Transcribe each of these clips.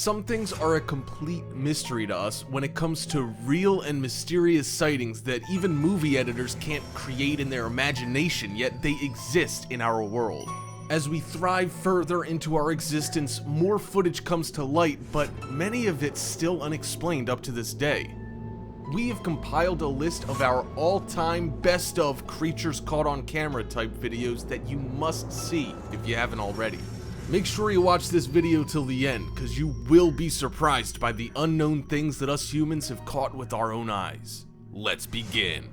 Some things are a complete mystery to us when it comes to real and mysterious sightings that even movie editors can't create in their imagination, yet they exist in our world. As we thrive further into our existence, more footage comes to light, but many of it still unexplained up to this day. We have compiled a list of our all-time best of creatures caught on camera type videos that you must see if you haven't already. Make sure you watch this video till the end, cause you will be surprised by the unknown things that us humans have caught with our own eyes. Let's begin.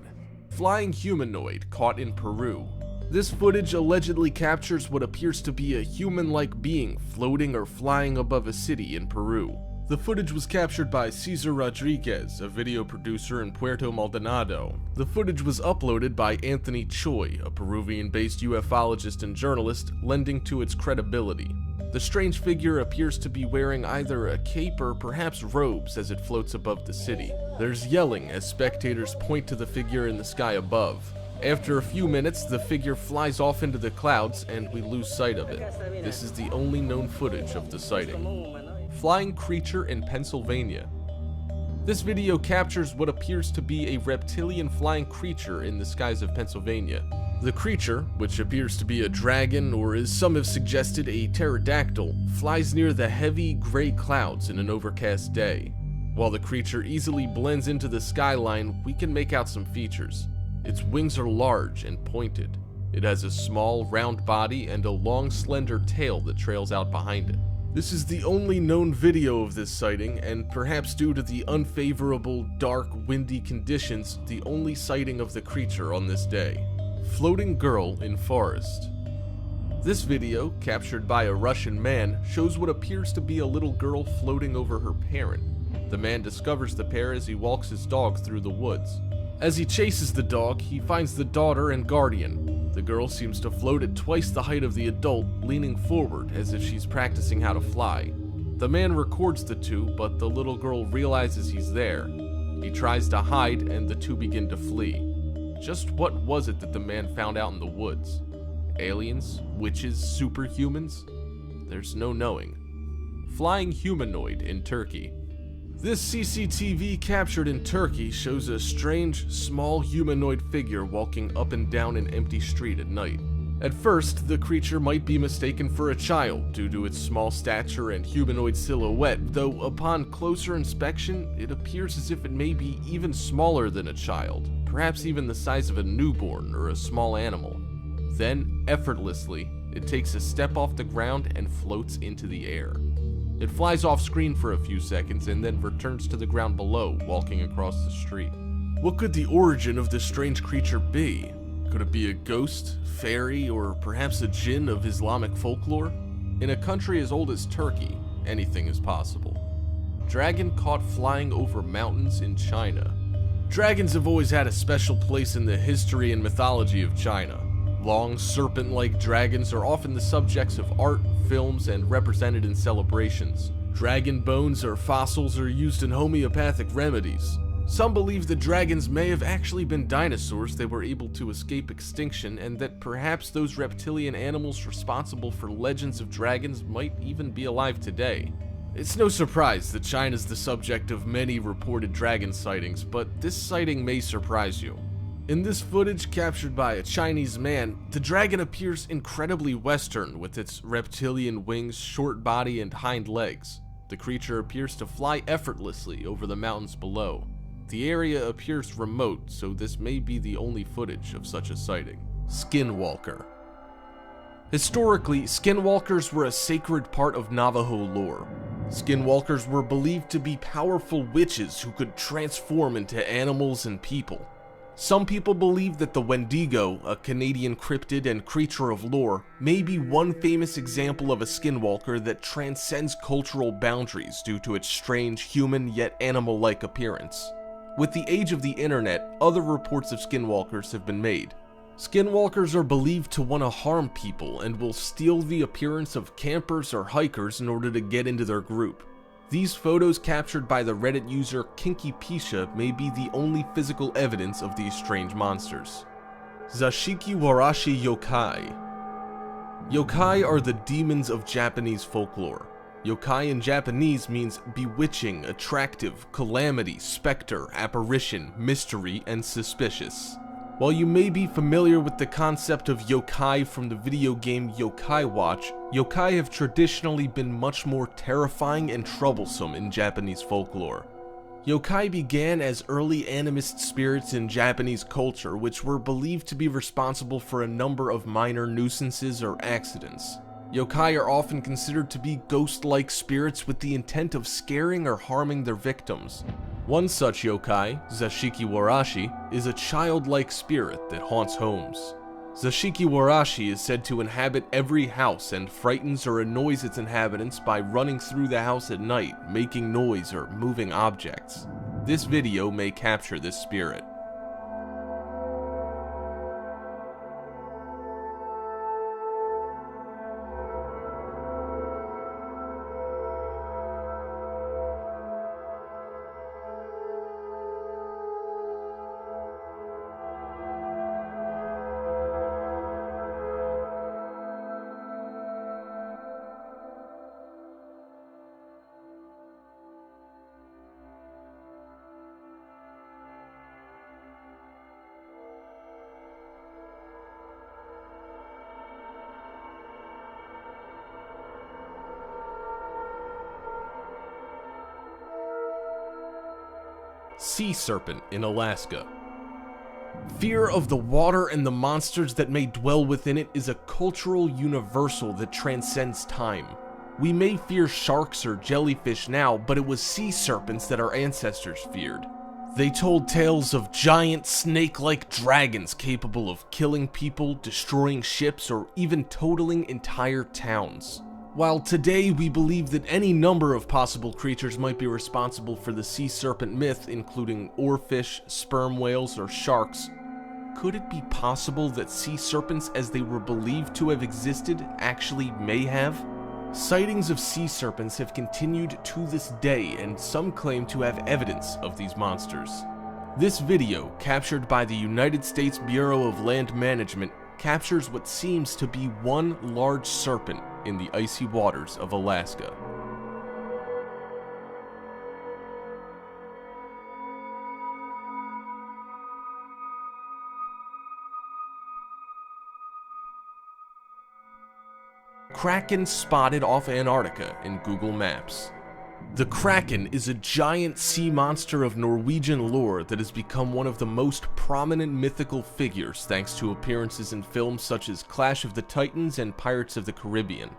Flying humanoid caught in Peru. This footage allegedly captures what appears to be a human-like being floating or flying above a city in Peru. The footage was captured by Cesar Rodriguez, a video producer in Puerto Maldonado. The footage was uploaded by Anthony Choi, a Peruvian-based ufologist and journalist, lending to its credibility. The strange figure appears to be wearing either a cape or perhaps robes as it floats above the city. There's yelling as spectators point to the figure in the sky above. After a few minutes, the figure flies off into the clouds and we lose sight of it. This is the only known footage of the sighting. Flying creature in Pennsylvania. This video captures what appears to be a reptilian flying creature in the skies of Pennsylvania. The creature, which appears to be a dragon or as some have suggested a pterodactyl, flies near the heavy gray clouds in an overcast day. While the creature easily blends into the skyline, we can make out some features. Its wings are large and pointed. It has a small, round body and a long, slender tail that trails out behind it. This is the only known video of this sighting, and perhaps due to the unfavorable, dark, windy conditions, the only sighting of the creature on this day. Floating girl in forest. This video, captured by a Russian man, shows what appears to be a little girl floating over her parent. The man discovers the pair as he walks his dog through the woods. As he chases the dog, he finds the daughter and guardian. The girl seems to float at twice the height of the adult, leaning forward as if she's practicing how to fly. The man records the two, but the little girl realizes he's there. He tries to hide and the two begin to flee. Just what was it that the man found out in the woods? Aliens? Witches? Superhumans? There's no knowing. Flying humanoid in Turkey. This CCTV captured in Turkey shows a strange, small humanoid figure walking up and down an empty street at night. At first, the creature might be mistaken for a child due to its small stature and humanoid silhouette, though upon closer inspection, it appears as if it may be even smaller than a child, perhaps even the size of a newborn or a small animal. Then, effortlessly, it takes a step off the ground and floats into the air. It flies off screen for a few seconds and then returns to the ground below, walking across the street. What could the origin of this strange creature be? Could it be a ghost, fairy, or perhaps a jinn of Islamic folklore? In a country as old as Turkey, anything is possible. Dragon caught flying over mountains in China. Dragons have always had a special place in the history and mythology of China. Long, serpent-like dragons are often the subjects of art, films, and represented in celebrations. Dragon bones or fossils are used in homeopathic remedies. Some believe that dragons may have actually been dinosaurs that were able to escape extinction, and that perhaps those reptilian animals responsible for legends of dragons might even be alive today. It's no surprise that China's the subject of many reported dragon sightings, but this sighting may surprise you. In this footage captured by a Chinese man, the dragon appears incredibly Western with its reptilian wings, short body, and hind legs. The creature appears to fly effortlessly over the mountains below. The area appears remote, so this may be the only footage of such a sighting. Skinwalker. Historically, skinwalkers were a sacred part of Navajo lore. Skinwalkers were believed to be powerful witches who could transform into animals and people. Some people believe that the Wendigo, a Canadian cryptid and creature of lore, may be one famous example of a skinwalker that transcends cultural boundaries due to its strange human yet animal-like appearance. With the age of the internet, other reports of skinwalkers have been made. Skinwalkers are believed to want to harm people and will steal the appearance of campers or hikers in order to get into their group. These photos captured by the Reddit user Kinky Pisha may be the only physical evidence of these strange monsters. Zashiki warashi yokai. Yokai are the demons of Japanese folklore. Yokai in Japanese means bewitching, attractive, calamity, specter, apparition, mystery, and suspicious. While you may be familiar with the concept of yokai from the video game Yokai Watch, yokai have traditionally been much more terrifying and troublesome in Japanese folklore. Yokai began as early animist spirits in Japanese culture, which were believed to be responsible for a number of minor nuisances or accidents. Yokai are often considered to be ghost-like spirits with the intent of scaring or harming their victims. One such yokai, Zashiki warashi, is a childlike spirit that haunts homes. Zashiki warashi is said to inhabit every house and frightens or annoys its inhabitants by running through the house at night, making noise or moving objects. This video may capture this spirit. Sea serpent in Alaska. Fear of the water and the monsters that may dwell within it is a cultural universal that transcends time. We may fear sharks or jellyfish now, but it was sea serpents that our ancestors feared. They told tales of giant snake-like dragons capable of killing people, destroying ships, or even totaling entire towns. While today we believe that any number of possible creatures might be responsible for the sea serpent myth, including oarfish, sperm whales, or sharks, could it be possible that sea serpents as they were believed to have existed actually may have? Sightings of sea serpents have continued to this day, and some claim to have evidence of these monsters. This video, captured by the United States Bureau of Land Management, captures what seems to be one large serpent in the icy waters of Alaska. Kraken spotted off Antarctica in Google Maps. The Kraken is a giant sea monster of Norwegian lore that has become one of the most prominent mythical figures thanks to appearances in films such as Clash of the Titans and Pirates of the Caribbean.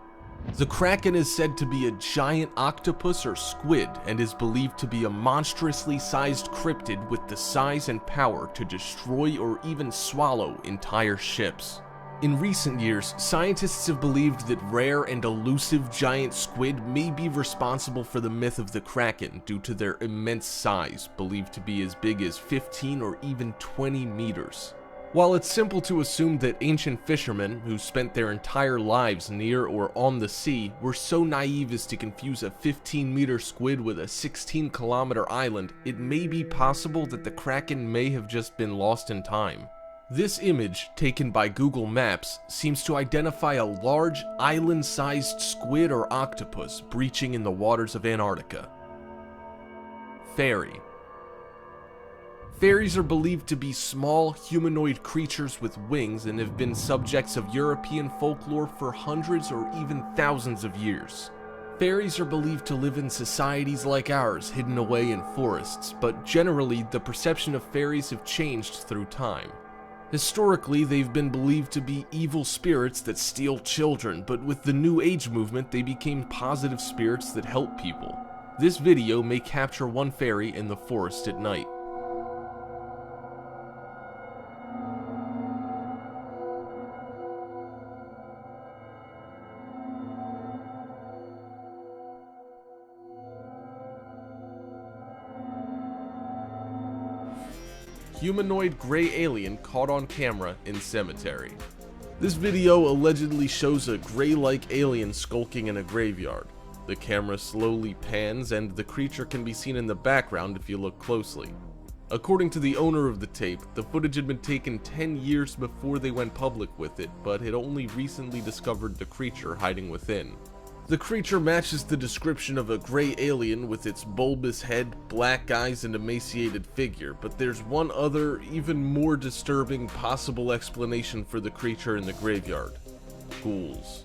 The Kraken is said to be a giant octopus or squid and is believed to be a monstrously sized cryptid with the size and power to destroy or even swallow entire ships. In recent years, scientists have believed that rare and elusive giant squid may be responsible for the myth of the Kraken due to their immense size, believed to be as big as 15 or even 20 meters. While it's simple to assume that ancient fishermen, who spent their entire lives near or on the sea, were so naive as to confuse a 15-meter squid with a 16-kilometer island, it may be possible that the Kraken may have just been lost in time. This image, taken by Google Maps, seems to identify a large, island-sized squid or octopus breaching in the waters of Antarctica. Fairy. Fairies are believed to be small, humanoid creatures with wings and have been subjects of European folklore for hundreds or even thousands of years. Fairies are believed to live in societies like ours, hidden away in forests, but generally the perception of fairies have changed through time. Historically, they've been believed to be evil spirits that steal children, but with the New Age movement, they became positive spirits that help people. This video may capture one fairy in the forest at night. Humanoid gray alien caught on camera in cemetery. This video allegedly shows a gray-like alien skulking in a graveyard. The camera slowly pans and the creature can be seen in the background if you look closely. According to the owner of the tape, the footage had been taken 10 years before they went public with it, but had only recently discovered the creature hiding within. The creature matches the description of a gray alien with its bulbous head, black eyes, and emaciated figure, but there's one other, even more disturbing possible explanation for the creature in the graveyard. Ghouls.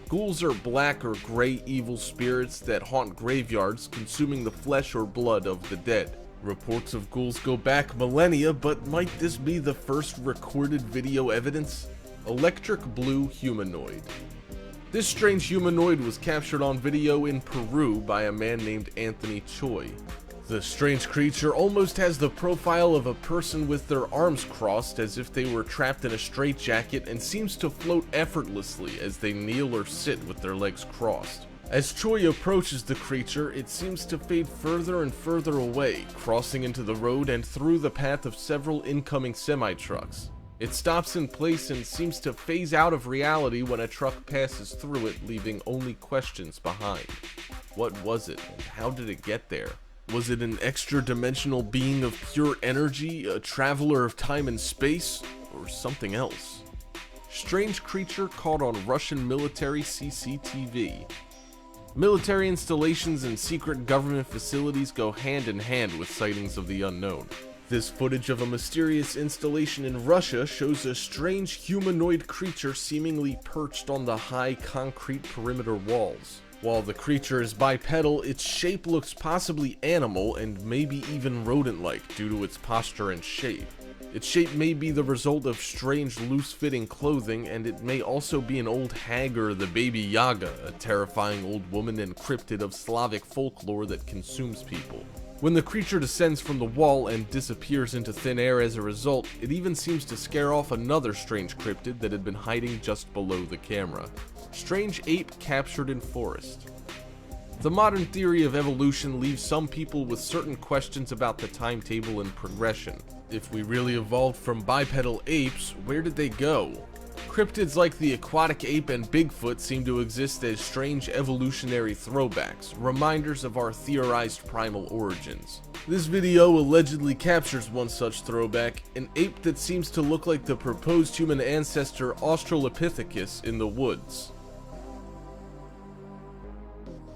Ghouls are black or gray evil spirits that haunt graveyards, consuming the flesh or blood of the dead. Reports of ghouls go back millennia, but might this be the first recorded video evidence? Electric blue humanoid. This strange humanoid was captured on video in Peru by a man named Anthony Choi. The strange creature almost has the profile of a person with their arms crossed as if they were trapped in a straitjacket, and seems to float effortlessly as they kneel or sit with their legs crossed. As Choi approaches the creature, it seems to fade further and further away, crossing into the road and through the path of several incoming semi-trucks. It stops in place and seems to phase out of reality when a truck passes through it, leaving only questions behind. What was it, and how did it get there? Was it an extra-dimensional being of pure energy, a traveler of time and space, or something else? Strange creature caught on Russian military CCTV. Military installations and secret government facilities go hand in hand with sightings of the unknown. This footage of a mysterious installation in Russia shows a strange humanoid creature seemingly perched on the high concrete perimeter walls. While the creature is bipedal, its shape looks possibly animal and maybe even rodent-like due to its posture and shape. Its shape may be the result of strange loose-fitting clothing, and it may also be an old hag or the Baby Yaga, a terrifying old woman and cryptid of Slavic folklore that consumes people. When the creature descends from the wall and disappears into thin air as a result, it even seems to scare off another strange cryptid that had been hiding just below the camera. Strange ape captured in forest. The modern theory of evolution leaves some people with certain questions about the timetable and progression. If we really evolved from bipedal apes, where did they go? Cryptids like the aquatic ape and Bigfoot seem to exist as strange evolutionary throwbacks, reminders of our theorized primal origins. This video allegedly captures one such throwback, an ape that seems to look like the proposed human ancestor Australopithecus in the woods.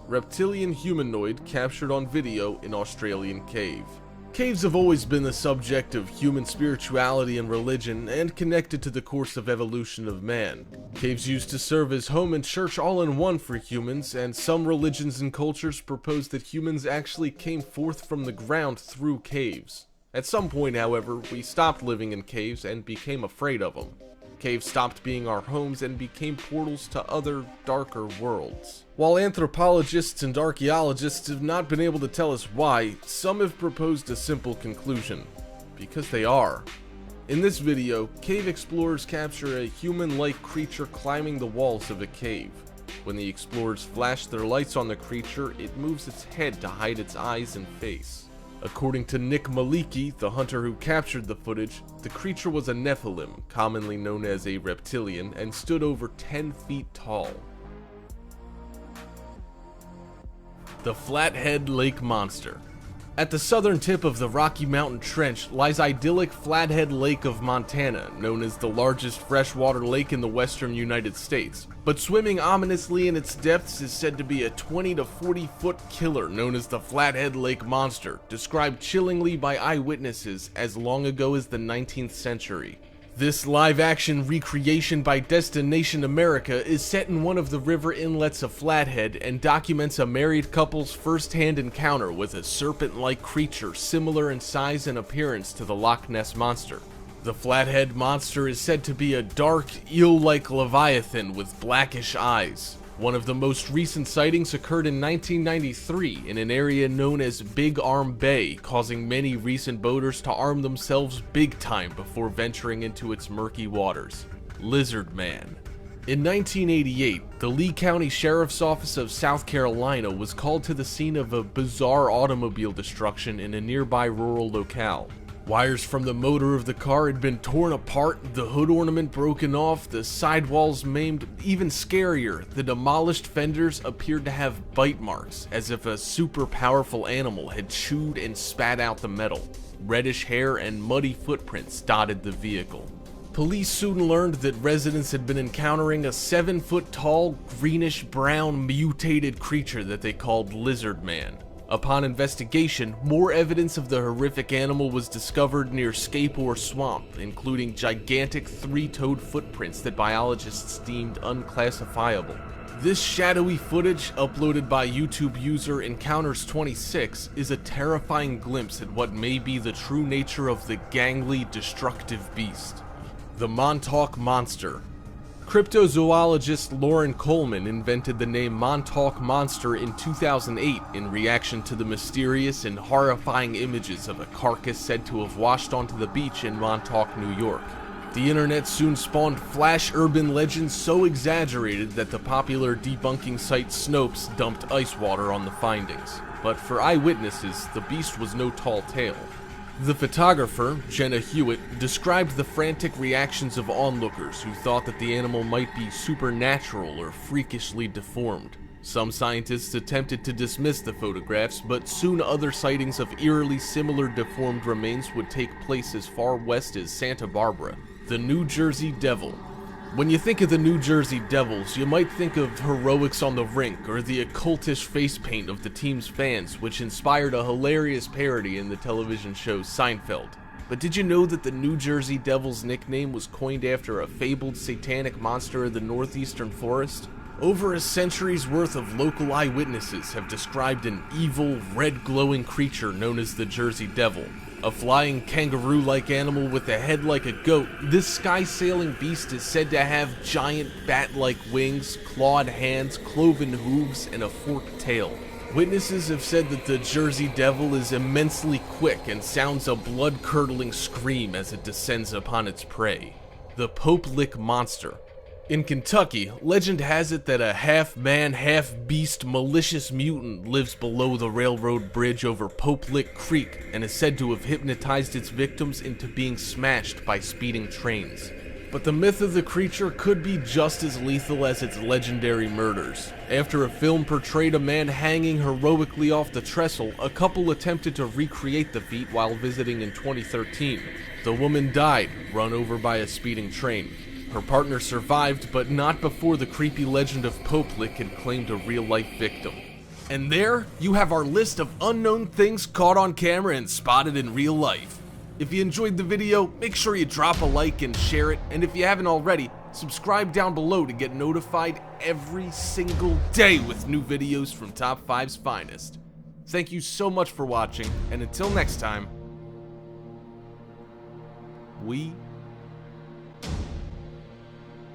Reptilian humanoid captured on video in Australian cave. Caves have always been the subject of human spirituality and religion, and connected to the course of evolution of man. Caves used to serve as home and church all in one for humans, and some religions and cultures propose that humans actually came forth from the ground through caves. At some point, however, we stopped living in caves and became afraid of them. Caves stopped being our homes and became portals to other, darker worlds. While anthropologists and archaeologists have not been able to tell us why, some have proposed a simple conclusion: because they are. In this video, cave explorers capture a human-like creature climbing the walls of a cave. When the explorers flash their lights on the creature, it moves its head to hide its eyes and face. According to Nick Maliki, the hunter who captured the footage, the creature was a Nephilim, commonly known as a reptilian, and stood over 10 feet tall. The Flathead Lake Monster. At the southern tip of the Rocky Mountain Trench lies idyllic Flathead Lake of Montana, known as the largest freshwater lake in the western United States. But swimming ominously in its depths is said to be a 20 to 40 foot killer known as the Flathead Lake Monster, described chillingly by eyewitnesses as long ago as the 19th century. This live-action recreation by Destination America is set in one of the river inlets of Flathead and documents a married couple's first-hand encounter with a serpent-like creature similar in size and appearance to the Loch Ness Monster. The Flathead Monster is said to be a dark, eel-like leviathan with blackish eyes. One of the most recent sightings occurred in 1993 in an area known as Big Arm Bay, causing many recent boaters to arm themselves big time before venturing into its murky waters. Lizard Man. In 1988, the Lee County Sheriff's Office of South Carolina was called to the scene of a bizarre automobile destruction in a nearby rural locale. Wires from the motor of the car had been torn apart, the hood ornament broken off, the sidewalls maimed. Even scarier, the demolished fenders appeared to have bite marks, as if a super powerful animal had chewed and spat out the metal. Reddish hair and muddy footprints dotted the vehicle. Police soon learned that residents had been encountering a 7-foot-tall, greenish-brown mutated creature that they called Lizard Man. Upon investigation, more evidence of the horrific animal was discovered near Skapor Swamp, including gigantic 3-toed footprints that biologists deemed unclassifiable. This shadowy footage, uploaded by YouTube user Encounters26, is a terrifying glimpse at what may be the true nature of the gangly, destructive beast. The Montauk Monster. Cryptozoologist Lauren Coleman invented the name Montauk Monster in 2008 in reaction to the mysterious and horrifying images of a carcass said to have washed onto the beach in Montauk, New York. The internet soon spawned flash urban legends so exaggerated that the popular debunking site Snopes dumped ice water on the findings. But for eyewitnesses, the beast was no tall tale. The photographer, Jenna Hewitt, described the frantic reactions of onlookers who thought that the animal might be supernatural or freakishly deformed. Some scientists attempted to dismiss the photographs, but soon other sightings of eerily similar deformed remains would take place as far west as Santa Barbara. The New Jersey Devil. When you think of the New Jersey Devils, you might think of heroics on the rink or the occultish face paint of the team's fans, which inspired a hilarious parody in the television show Seinfeld. But did you know that the New Jersey Devils nickname was coined after a fabled satanic monster of the northeastern forest? Over a century's worth of local eyewitnesses have described an evil, red glowing creature known as the Jersey Devil. A flying kangaroo-like animal with a head like a goat, this sky-sailing beast is said to have giant bat-like wings, clawed hands, cloven hooves, and a forked tail. Witnesses have said that the Jersey Devil is immensely quick and sounds a blood-curdling scream as it descends upon its prey. The Pope Lick Monster. In Kentucky, legend has it that a half-man, half-beast malicious mutant lives below the railroad bridge over Pope Lick Creek and is said to have hypnotized its victims into being smashed by speeding trains. But the myth of the creature could be just as lethal as its legendary murders. After a film portrayed a man hanging heroically off the trestle, a couple attempted to recreate the feat while visiting in 2013. The woman died, run over by a speeding train. Her partner survived, but not before the creepy legend of Pope Lick had claimed a real-life victim. And there, you have our list of unknown things caught on camera and spotted in real life. If you enjoyed the video, make sure you drop a like and share it, and if you haven't already, subscribe down below to get notified every single day with new videos from Top 5's finest. Thank you so much for watching, and until next time, we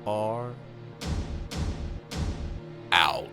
are out.